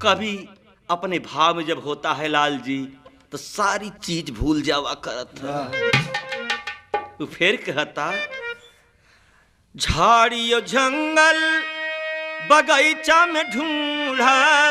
कभी अपने भाव में जब होता है लाल जी तो सारी चीज भूल जावा करत है। तो फिर कहता झाड़ियों जंगल बगीचा में ढूंढा